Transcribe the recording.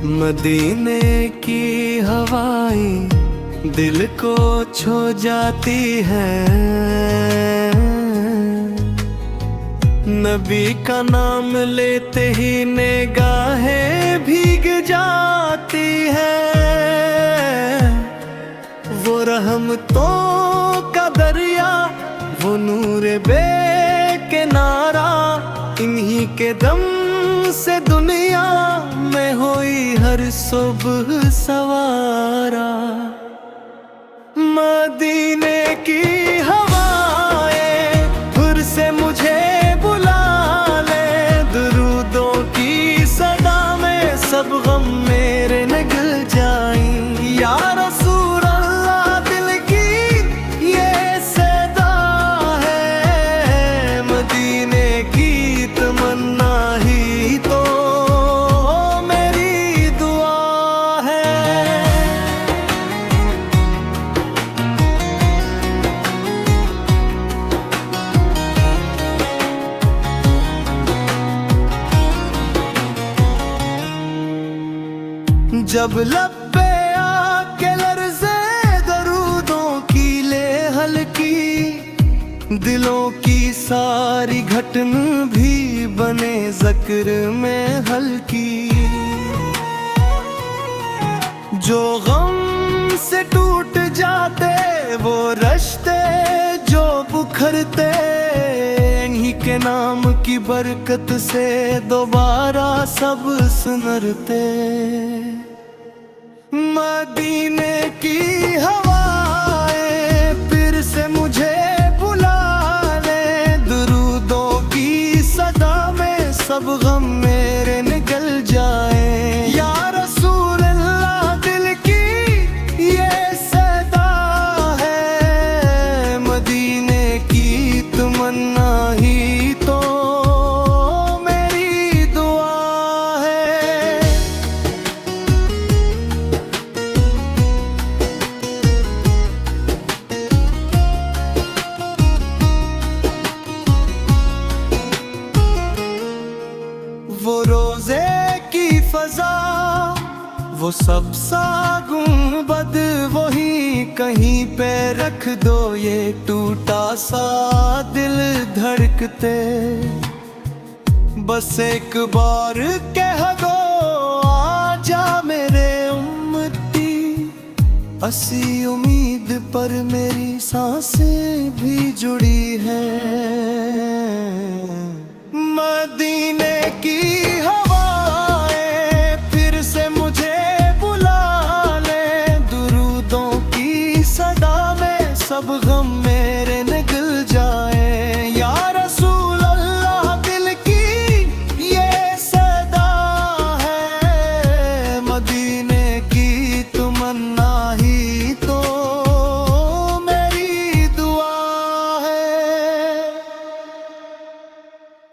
मदीने की हवाएं दिल को छू जाती है। नबी का नाम लेते ही निगाहें भीग जाती है। वो रहमतों का दरिया, वो नूर बेकिनारा, इन्हीं के दम से दुनिया में हुई हर सुबह सवारा। मदीने की हवाएं फिर से मुझे बुला ले, दुरूदों की सदा में सब गम मेरे निकल जाएं। या रसूल अल्लाह दिल की ये सदा है, मदीने की तमन्ना ही तो मेरी दुआ है। जब लब पे आके लर्ज़े दरूदों की ले हल्की, दिलों की सारी घटन भी बने ज़िक्र में हल्की। जो गम से टूट जाते वो रिश्ते जो बुखरते, इन्हीं के नाम की बरकत से दोबारा सब सुनरते। मदीने की हवाएं फिर से मुझे बुला ले, दुरूदों की सदा में सब गम मेरे निकल जाए। या रसूल अल्लाह दिल की ये सदा है, मदीने की तमन्ना ही तो मेरी दुआ है। वो रोजे की फजा, वो सब सा गुंबद, वही कहीं पे रख दो ये टूटा सा दिल धड़कते। बस एक बार कह दो आजा मेरे उम्मती, असी उम्मीद पर मेरी सांसें भी जुड़ी है। मदीने की हवाएं फिर से मुझे बुला ले, दुरूदों की सदा में सब गम में